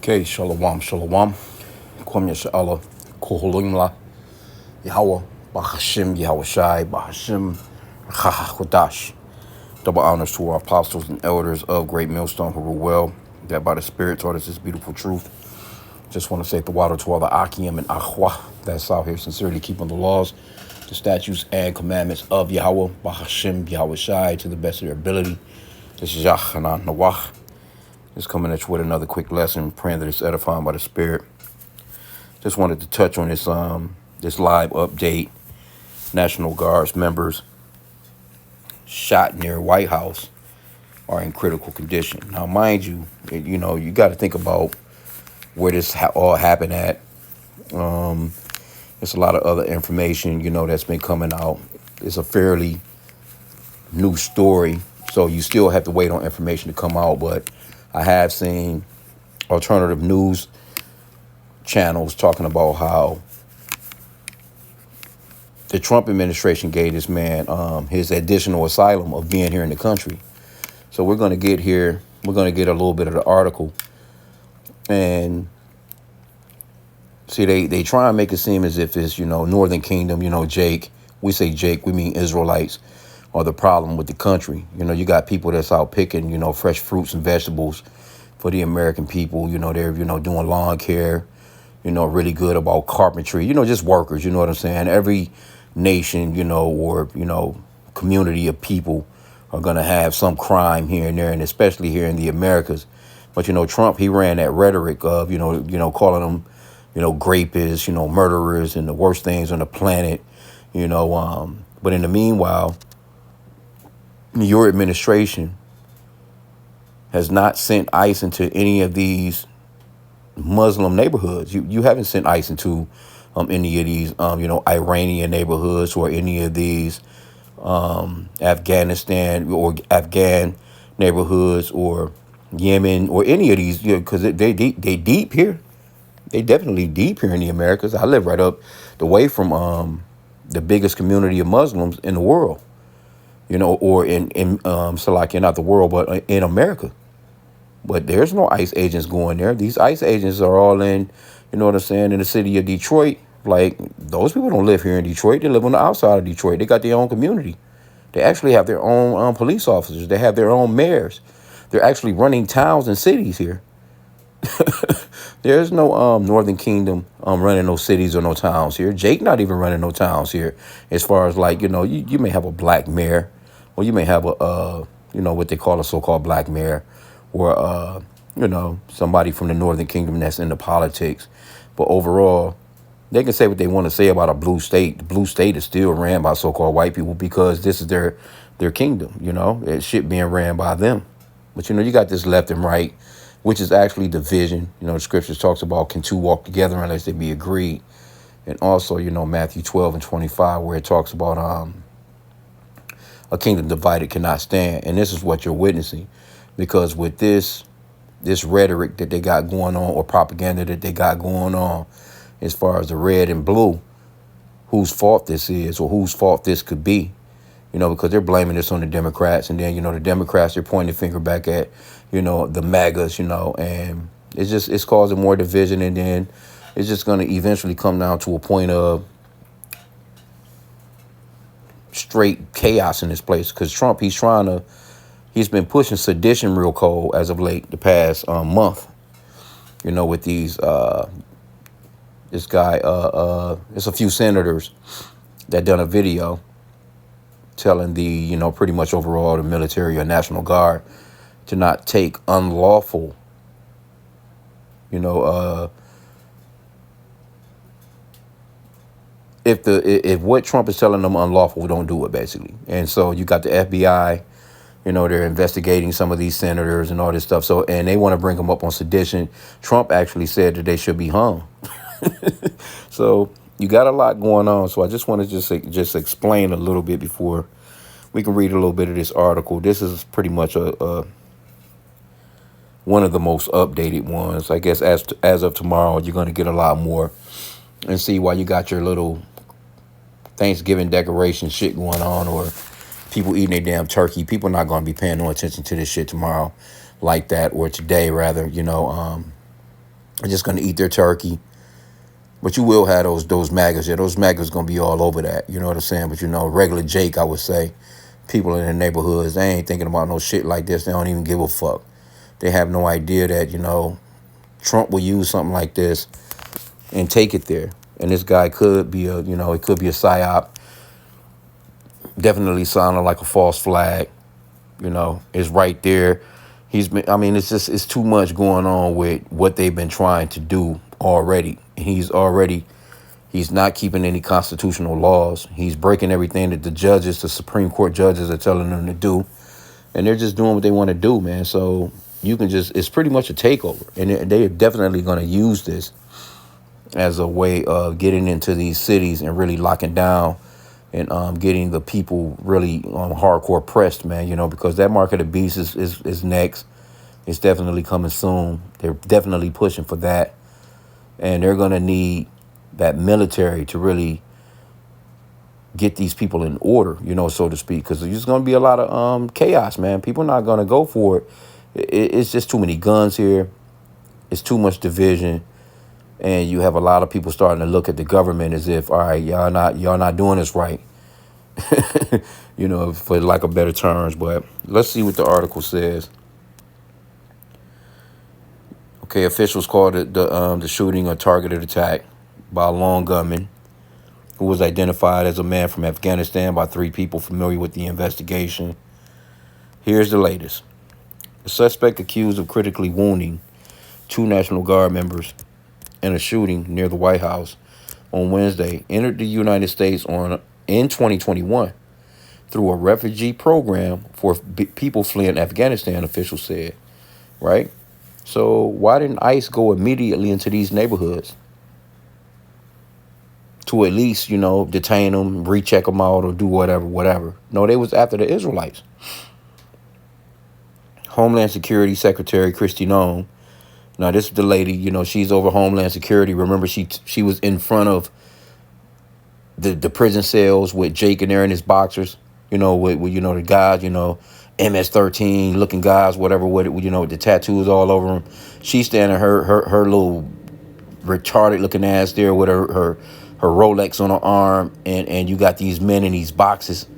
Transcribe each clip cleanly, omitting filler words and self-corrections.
Okay, shalom, shalom. Kwam Yasha'Allah, Koholimla, Yahweh, Bahashim, Yahweh Shai, Bahashim, Chachachodash. Double honors to our apostles and elders of Great Millstone who rule well, that by the Spirit taught us this beautiful truth. Just want to say the water to all the Akim and Ahwa that's out here sincerely keeping the laws, the statutes, and commandments of Yahweh, Bahashim, Yahweh Shai, to the best of their ability. This is Yahana Nawah. Just coming at you with another quick lesson, praying that it's edifying by the Spirit. Just wanted to touch on this live update. National Guards members shot near White House are in critical condition. Now, mind you, you got to think about where this all happened at. There's a lot of other information, that's been coming out. It's a fairly new story, so you still have to wait on information to come out. But I have seen alternative news channels talking about how the Trump administration gave this man his additional asylum of being here in the country. So we're going to get here. We're going to get a little bit of the article. And see, they try and make it seem as if it's, Northern Kingdom, Jake. We say Jake, we mean Israelites are the problem with the country. You got people that's out picking, fresh fruits and vegetables for the American people. They're, doing lawn care, really good about carpentry, just workers, you know what I'm saying? Every nation, or, community of people are going to have some crime here and there, and especially here in the Americas. But, Trump, he ran that rhetoric of, calling them, grapists, murderers and the worst things on the planet, but in the meanwhile, your administration has not sent ICE into any of these Muslim neighborhoods. You haven't sent ICE into any of these, Iranian neighborhoods or any of these Afghanistan or Afghan neighborhoods or Yemen or any of these, because they deep here. They definitely deep here in the Americas. I live right up the way from the biggest community of Muslims in the world, or in Salakia, not the world, but in America. But there's no ICE agents going there. These ICE agents are all in, in the city of Detroit. Like, those people don't live here in Detroit. They live on the outside of Detroit. They got their own community. They actually have their own police officers. They have their own mayors. They're actually running towns and cities here. There's no Northern Kingdom running no cities or no towns here. Jake not even running no towns here. As far as like, you may have a black mayor, or you may have a, what they call a so-called black mayor, or, somebody from the Northern Kingdom that's into politics. But overall, they can say what they want to say about a blue state. The blue state is still ran by so-called white people because this is their kingdom, It shit being ran by them. But, you got this left and right, which is actually division. The scriptures talks about can two walk together unless they be agreed. And also, Matthew 12 and 25, where it talks about a kingdom divided cannot stand. And this is what you're witnessing. Because with this rhetoric that they got going on, or propaganda that they got going on, as far as the red and blue, whose fault this is or whose fault this could be, because they're blaming this on the Democrats. And then, the Democrats, they're pointing the finger back at, the MAGAs, and it's causing more division. And then it's just going to eventually come down to a point of straight chaos in this place. Because Trump, he's been pushing sedition real cold as of late, the past month, with these, this guy, there's a few senators that done a video telling the, pretty much overall the military or National Guard to not take unlawful, if what Trump is telling them unlawful, don't do it, basically. And so you got the FBI, they're investigating some of these senators and all this stuff. So, and they want to bring them up on sedition. Trump actually said that they should be hung. So you got a lot going on. So I just want to just explain a little bit before we can read a little bit of this article. This is pretty much one of the most updated ones. I guess as of tomorrow, you're going to get a lot more and see why you got your little Thanksgiving decoration shit going on, or people eating their damn turkey. People not going to be paying no attention to this shit tomorrow like that, or today rather, are just going to eat their turkey. But you will have those MAGAs. Yeah, those MAGAs going to be all over that. You know what I'm saying? But, regular Jake, I would say, people in the neighborhoods, they ain't thinking about no shit like this. They don't even give a fuck. They have no idea that, Trump will use something like this and take it there. And this guy could be it could be a psyop. Definitely sounding like a false flag. It's right there. It's too much going on with what they've been trying to do already. He's not keeping any constitutional laws. He's breaking everything that the Supreme Court judges are telling them to do. And they're just doing what they want to do, man. So it's pretty much a takeover. And they're definitely going to use this as a way of getting into these cities and really locking down and getting the people really hardcore pressed, man, because that market of beast is next. It's definitely coming soon. They're definitely pushing for that. And they're going to need that military to really get these people in order, so to speak, because there's going to be a lot of chaos, man. People are not going to go for it. It's just too many guns here. It's too much division. And you have a lot of people starting to look at the government as if, all right, y'all not doing this right, for lack of better terms. But let's see what the article says. Okay, officials called it the shooting a targeted attack by a lone gunman who was identified as a man from Afghanistan by 3 people familiar with the investigation. Here's the latest. The suspect accused of critically wounding 2 National Guard members in a shooting near the White House on Wednesday entered the United States in 2021 through a refugee program for people fleeing Afghanistan, officials said, right? So why didn't ICE go immediately into these neighborhoods to at least, detain them, recheck them out, or do whatever? No, they was after the Israelites. Homeland Security Secretary Kristi Noem. Now, this is the lady, she's over Homeland Security. Remember, she was in front of the prison cells with Jake and they're in his boxers, with the guys, MS-13 looking guys, whatever, with the tattoos all over them. She's standing her little retarded looking ass there with her Rolex on her arm. And you got these men in these boxes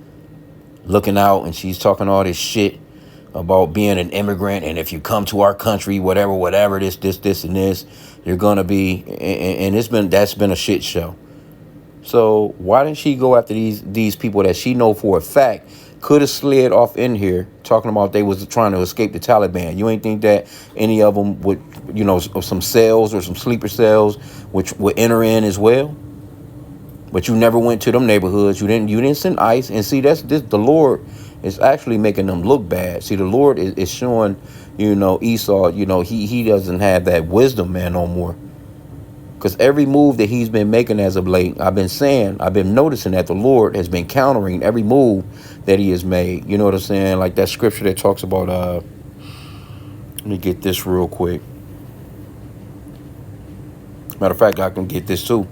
looking out, and she's talking all this shit about being an immigrant, and if you come to our country, whatever, this, and this, you're gonna be, and that's been a shit show. So why didn't she go after these people that she know for a fact could have slid off in here talking about they was trying to escape the Taliban? You ain't think that any of them would, some cells or some sleeper cells which would enter in as well? But you never went to them neighborhoods. You didn't send ICE. And see, the Lord is actually making them look bad. See, the Lord is showing, Esau, he doesn't have that wisdom, man, no more. Because every move that he's been making as of late, I've been noticing that the Lord has been countering every move that he has made. You know what I'm saying? Like that scripture that talks about, let me get this real quick. Matter of fact, I can get this too.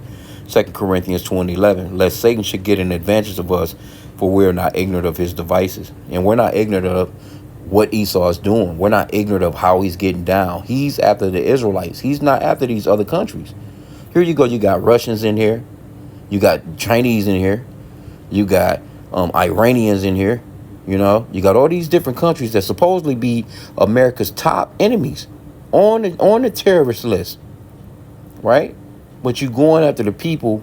2 Corinthians 2:11, lest Satan should get an advantage of us, for we are not ignorant of his devices. And we're not ignorant of what Esau is doing. We're not ignorant of how he's getting down. He's after the Israelites. He's not after these other countries. Here you go. You got Russians in here. You got Chinese in here. You got Iranians in here. You got all these different countries that supposedly be America's top enemies on the terrorist list, right? But you going after the people,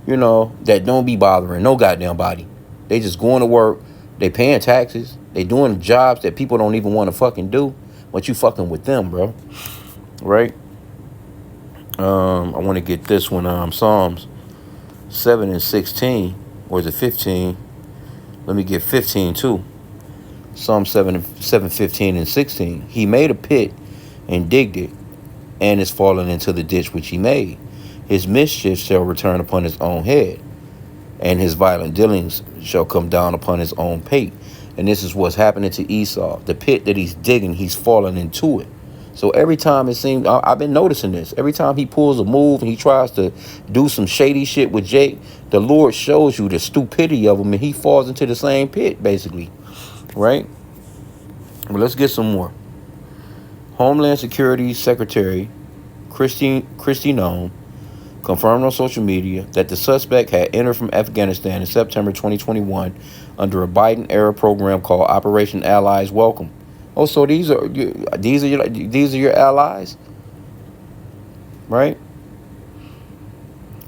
that don't be bothering no goddamn body. They just going to work. They paying taxes. They doing jobs that people don't even want to fucking do. But you fucking with them, bro. Right? I want to get this one. Psalms 7 and 16. Or is it 15? Let me get 15 too. Psalm 7, 15 and 16. He made a pit and digged it, and is fallen into the ditch which he made. His mischief shall return upon his own head, and his violent dealings shall come down upon his own pate. And this is what's happening to Esau. The pit that he's digging, he's falling into it. So every time it seems, I've been noticing this, every time he pulls a move and he tries to do some shady shit with Jake, the Lord shows you the stupidity of him, and he falls into the same pit, basically. Right? Well, let's get some more. Homeland Security Secretary Christy Nome, confirmed on social media that the suspect had entered from Afghanistan in September 2021 under a Biden-era program called Operation Allies Welcome. Oh, so these are your allies, right?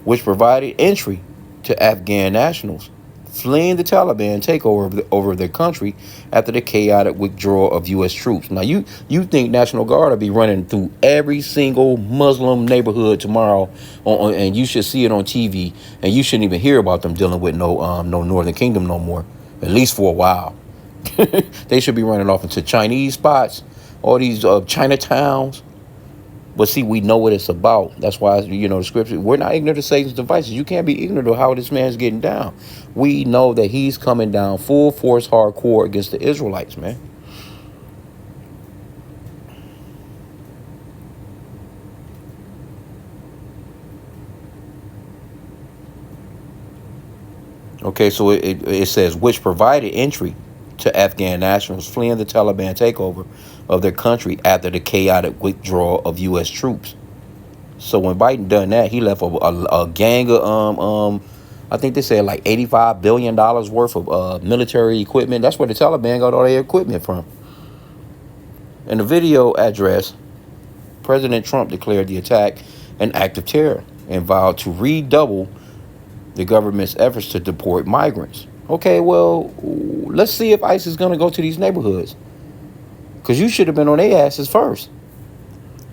Which provided entry to Afghan nationals fleeing the Taliban takeover over their country after the chaotic withdrawal of U.S. troops. Now, you think National Guard will be running through every single Muslim neighborhood tomorrow, and you should see it on TV, and you shouldn't even hear about them dealing with no Northern Kingdom no more, at least for a while. They should be running off into Chinese spots, all these Chinatowns. But see, we know what it's about. That's why, the scripture, we're not ignorant of Satan's devices. You can't be ignorant of how this man's getting down. We know that he's coming down full force, hardcore against the Israelites, man. Okay, so it says, which provided entry to Afghan nationals fleeing the Taliban takeover of their country after the chaotic withdrawal of U.S. troops. So when Biden done that, he left a gang of I think they said like $85 billion worth of military equipment. That's where the Taliban got all their equipment from. In the video address, President Trump declared the attack an act of terror and vowed to redouble the government's efforts to deport migrants. Okay, well, let's see if ICE is going to go to these neighborhoods, because you should have been on their asses first.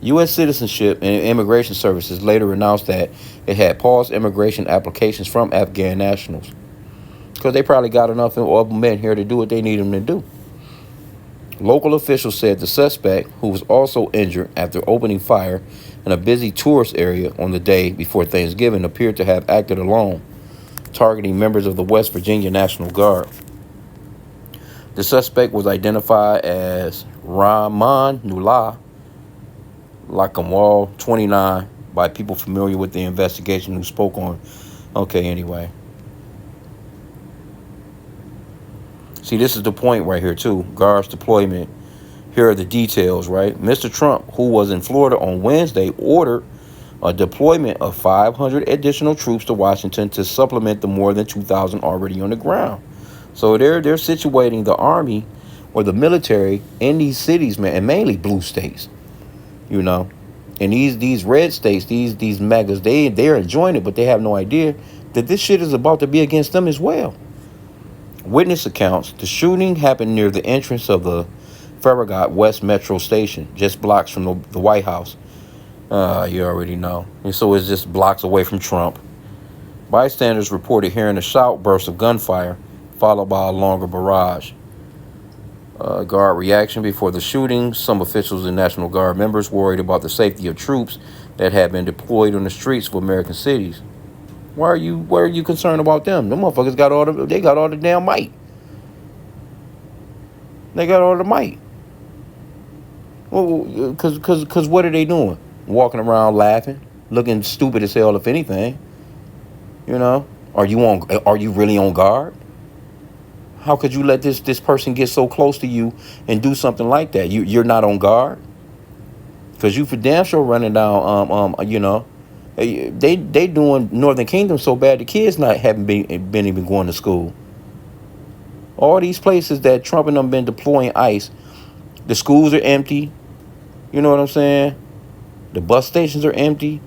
U.S. Citizenship and Immigration Services later announced that it had paused immigration applications from Afghan nationals because they probably got enough of them in here to do what they need them to do. Local officials said the suspect, who was also injured after opening fire in a busy tourist area on the day before Thanksgiving, appeared to have acted alone, targeting members of the West Virginia National Guard. The suspect was identified as Rahman Nullah Lakamwal, 29, by people familiar with the investigation who spoke on. Okay, anyway. See, this is the point right here, too. Guards deployment. Here are the details, right? Mr. Trump, who was in Florida on Wednesday, ordered a deployment of 500 additional troops to Washington to supplement the more than 2,000 already on the ground. So they're situating the army or the military in these cities, man, and mainly blue states. And these red states, these megas, they're enjoying it, but they have no idea that this shit is about to be against them as well. Witness accounts: the shooting happened near the entrance of the Farragut West Metro Station, just blocks from the White House. You already know. And so it's just blocks away from Trump. Bystanders reported hearing a burst of gunfire, followed by a longer barrage. Guard reaction before the shooting. Some officials and National Guard members worried about the safety of troops that had been deployed on the streets of American cities. Why are you concerned about them? Them motherfuckers got all the damn might. They got all the might. Well, cause what are they doing? Walking around laughing, looking stupid as hell, if anything. Are you really on guard? How could you let this person get so close to you and do something like that? You're not on guard, because you for damn sure running down. They doing Northern Kingdom so bad the kids haven't been even going to school. All these places that Trump and them been deploying ICE, the schools are empty. You know what I'm saying? The bus stations are empty.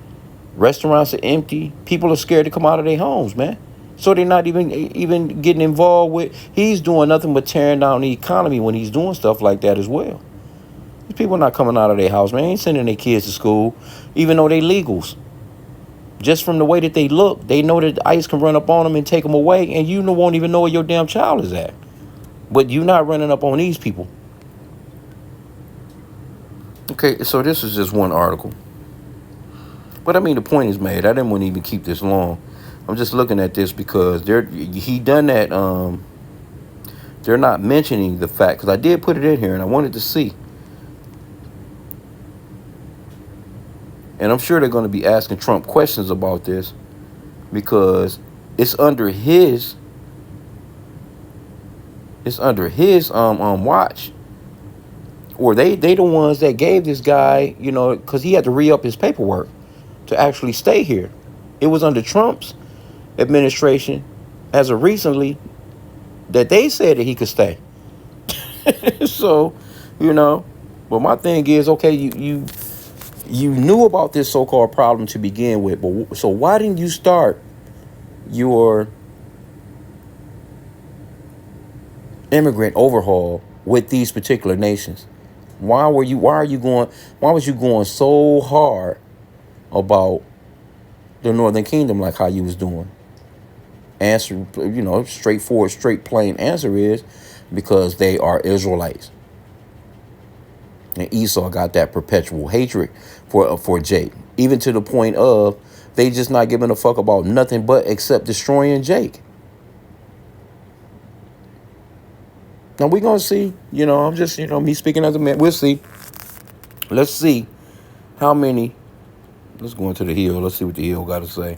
Restaurants are empty. People are scared to come out of their homes, man. So they're not even getting involved with. He's doing nothing but tearing down the economy when he's doing stuff like that as well. These people are not coming out of their house, man. They ain't sending their kids to school, even though they legals. Just from the way that they look, they know that ICE can run up on them and take them away, and you won't even know where your damn child is at. But you're not running up on these people. Okay, so this is just one article. But I mean, the point is made. I didn't want to even keep this long. I'm just looking at this because he done that. They're not mentioning the fact, because I did put it in here and I wanted to see. And I'm sure they're going to be asking Trump questions about this, because it's under his watch or they the ones that gave this guy, because he had to re-up his paperwork to actually stay here. It was under Trump's administration, as of recently, that they said that he could stay. So, you know, but my thing is, okay, you knew about this so-called problem to begin with, but so why didn't you start your immigrant overhaul with these particular nations? Why was you going so hard about the Northern Kingdom like how you was doing? Answer, straightforward, straight, plain answer is because they are Israelites. And Esau got that perpetual hatred for Jake, even to the point of they just not giving a fuck about nothing but except destroying Jake. Now we're gonna see, I'm just, me speaking as a man. We'll see. Let's see how many. Let's go into the Hill. Let's see what the Hill got to say.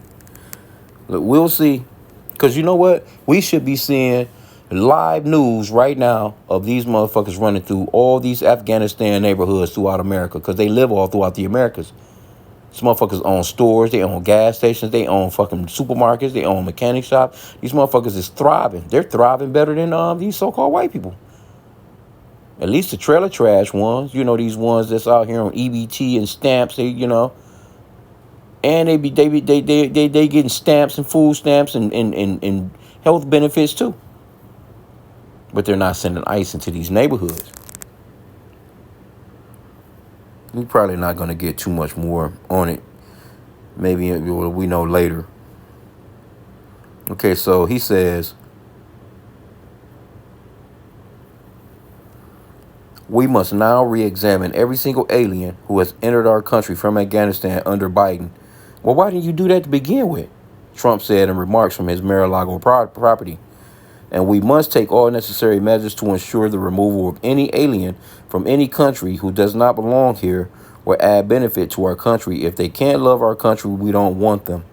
Look, we'll see. Because you know what? We should be seeing live news right now of these motherfuckers running through all these Afghanistan neighborhoods throughout America, because they live all throughout the Americas. These motherfuckers own stores, they own gas stations, they own fucking supermarkets, they own mechanic shops. These motherfuckers is thriving. They're thriving better than these so-called white people. At least the trailer trash ones, these ones that's out here on EBT and stamps, they and they getting stamps and food stamps and health benefits too. But they're not sending ICE into these neighborhoods. We're probably not going to get too much more on it. Maybe we know later. Okay, so he says, we must now re-examine every single alien who has entered our country from Afghanistan under Biden. Well, why didn't you do that to begin with? Trump said in remarks from his Mar-a-Lago property. And we must take all necessary measures to ensure the removal of any alien from any country who does not belong here or add benefit to our country. If they can't love our country, we don't want them.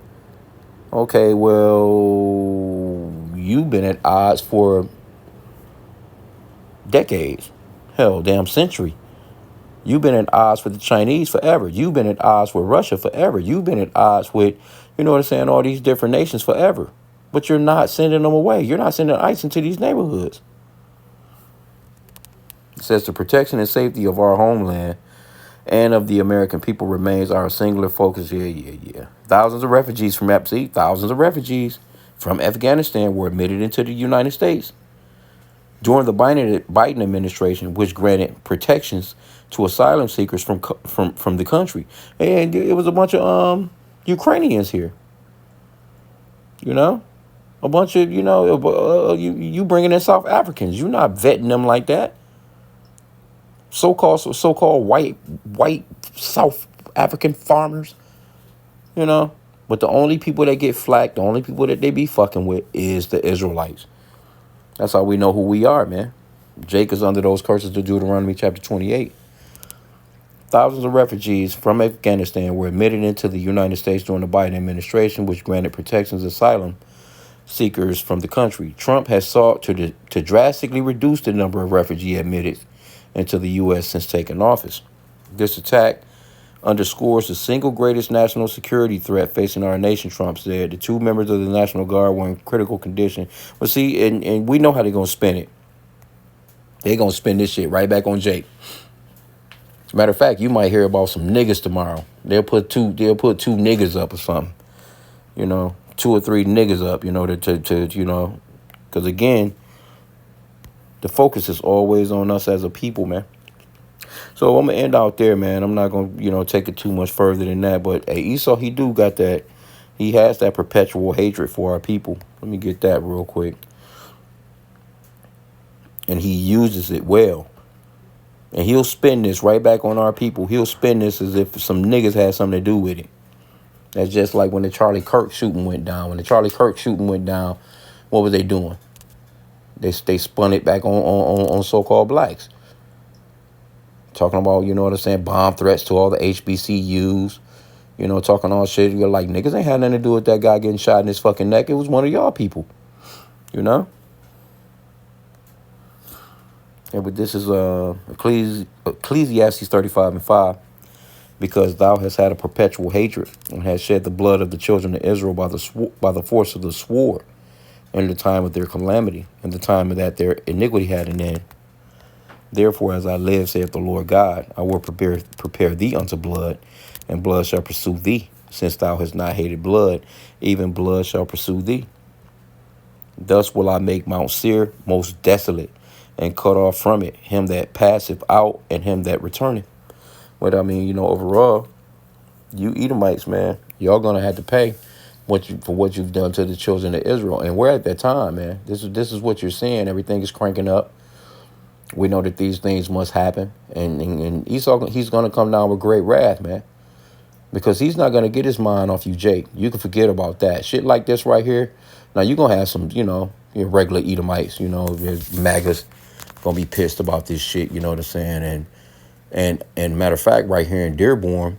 Okay, well, you've been at odds for decades. Hell, damn century. You've been at odds with the Chinese forever. You've been at odds with Russia forever. You've been at odds with, all these different nations forever. But you're not sending them away. You're not sending ICE into these neighborhoods. It says the protection and safety of our homeland and of the American people remains our singular focus. Yeah. Thousands of refugees from Afghanistan were admitted into the United States during the Biden administration, which granted protections to asylum seekers from the country. And it was a bunch of Ukrainians here. A bunch of, you bringing in South Africans. You're not vetting them like that. So-called white South African farmers, But the only people that get flack, the only people that they be fucking with is the Israelites. That's how we know who we are, man. Jake is under those curses to Deuteronomy chapter 28. Thousands of refugees from Afghanistan were admitted into the United States during the Biden administration, which granted protections asylum seekers from the country. Trump has sought to drastically reduce the number of refugees admitted into the U.S. since taking office. This attack underscores the single greatest national security threat facing our nation, Trump said. The two members of the National Guard were in critical condition. But see, and we know how they're going to spin it. They're going to spin this shit right back on Jake. Matter of fact, you might hear about some niggas tomorrow. They'll put two niggas up or something. 2 or 3 niggas up, because again, the focus is always on us as a people, man. So I'm going to end out there, man. I'm not going to, take it too much further than that. But hey, Esau, he do got that. He has that perpetual hatred for our people. Let me get that real quick. And he uses it well. And he'll spin this right back on our people. He'll spin this as if some niggas had something to do with it. That's just like when the Charlie Kirk shooting went down. When the Charlie Kirk shooting went down, what were they doing? They spun it back on so-called blacks. Talking about, bomb threats to all the HBCUs. Talking all shit. You're like, niggas ain't had nothing to do with that guy getting shot in his fucking neck. It was one of y'all people. And but this is Ecclesiastes 35:5. Because thou hast had a perpetual hatred, and hast shed the blood of the children of Israel by the force of the sword, in the time of their calamity, and the time that their iniquity had an end. Therefore, as I live, saith the Lord God, I will prepare thee unto blood, and blood shall pursue thee. Since thou hast not hated blood, even blood shall pursue thee. Thus will I make Mount Seir most desolate, and cut off from it him that passeth out, and him that returneth. But I mean, overall, you Edomites, man, y'all gonna have to pay for what you've done to the children of Israel. And we're at that time, man. This is what you're seeing. Everything is cranking up. We know that these things must happen, and Esau, he's gonna come down with great wrath, man, because he's not gonna get his mind off you, Jake. You can forget about that shit like this right here. Now you're gonna have some, your regular Edomites, there's MAGAs gonna be pissed about this shit. You know what I'm saying? And matter of fact, right here in Dearborn,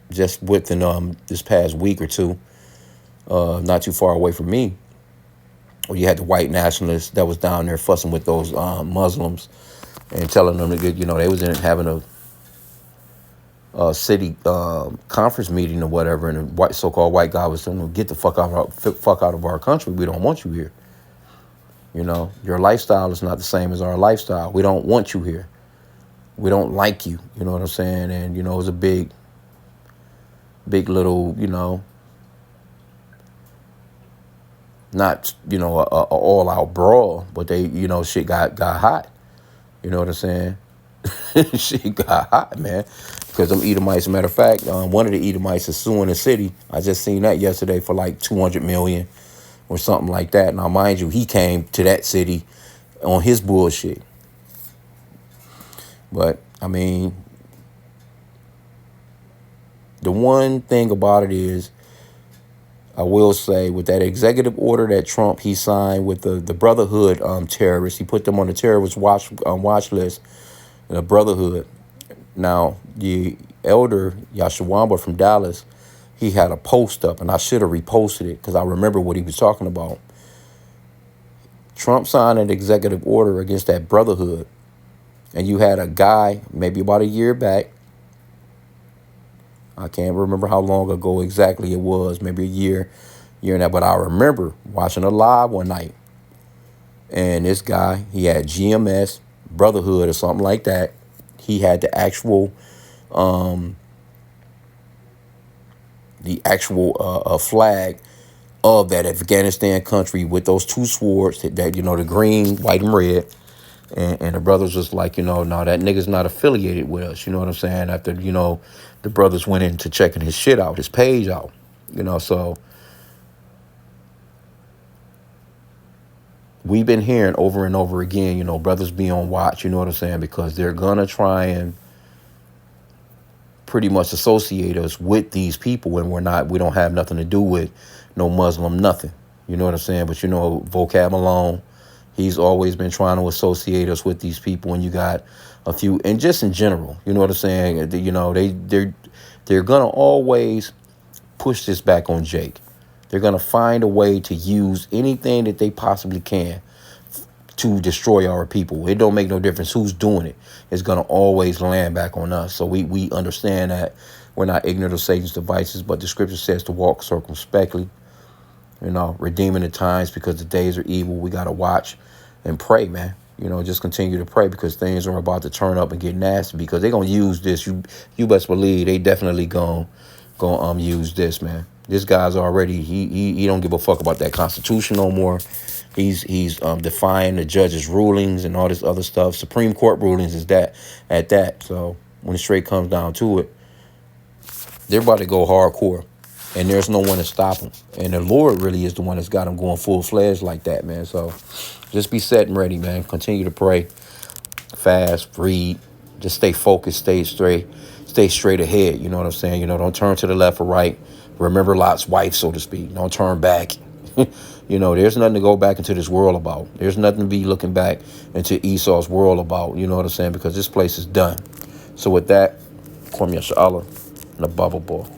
just within this past week or two, not too far away from me, where you had the white nationalists that was down there fussing with those Muslims and telling them to get, they was having a city conference meeting or whatever, and the so-called white guy was telling them, get the fuck out of our country. We don't want you here. Your lifestyle is not the same as our lifestyle. We don't want you here. We don't like you. You know what I'm saying? And, it was a big little, not, a all-out brawl, but they, shit got hot. You know what I'm saying? Shit got hot, man. Because them Edomites, matter of fact, one of the Edomites is suing the city. I just seen that yesterday for like $200 million or something like that. Now, mind you, he came to that city on his bullshit. But, I mean, the one thing about it is, I will say, with that executive order that Trump, he signed with the Brotherhood terrorists, he put them on the terrorist watch list, the Brotherhood. Now, the elder Yashawamba from Dallas, he had a post up, and I should have reposted it because I remember what he was talking about. Trump signed an executive order against that Brotherhood. And you had a guy, maybe about a year back, I can't remember how long ago exactly it was, maybe a year and that, but I remember watching a live one night. And this guy, he had GMS, Brotherhood or something like that. He had the actual flag of that Afghanistan country with those two swords that the green, white, and red. And the brothers was like, no, that nigga's not affiliated with us. You know what I'm saying? After, the brothers went into checking his shit out, his page out, so we've been hearing over and over again, brothers be on watch, you know what I'm saying? Because they're going to try and pretty much associate us with these people when we don't have nothing to do with no Muslim, nothing. You know what I'm saying? But, Vocab Malone, he's always been trying to associate us with these people, and you got a few, and just in general, you know what I'm saying? They're gonna always push this back on Jake. They're gonna find a way to use anything that they possibly can to destroy our people. It don't make no difference who's doing it. It's gonna always land back on us. So we understand that we're not ignorant of Satan's devices, but the scripture says to walk circumspectly. Redeeming the times because the days are evil. We got to watch and pray, man. Just continue to pray because things are about to turn up and get nasty because they're going to use this. You best believe they definitely going to use this, man. This guy's already, he don't give a fuck about that Constitution no more. He's defying the judge's rulings and all this other stuff. Supreme Court rulings is that at that. So when it straight comes down to it, they're about to go hardcore. And there's no one to stop them. And the Lord really is the one that's got them going full-fledged like that, man. So just be set and ready, man. Continue to pray, fast, read. Just stay focused, stay straight ahead. You know what I'm saying? Don't turn to the left or right. Remember Lot's wife, so to speak. Don't turn back. There's nothing to go back into this world about. There's nothing to be looking back into Esau's world about. You know what I'm saying? Because this place is done. So with that, Kwame Yashala, and the Bubble Ball.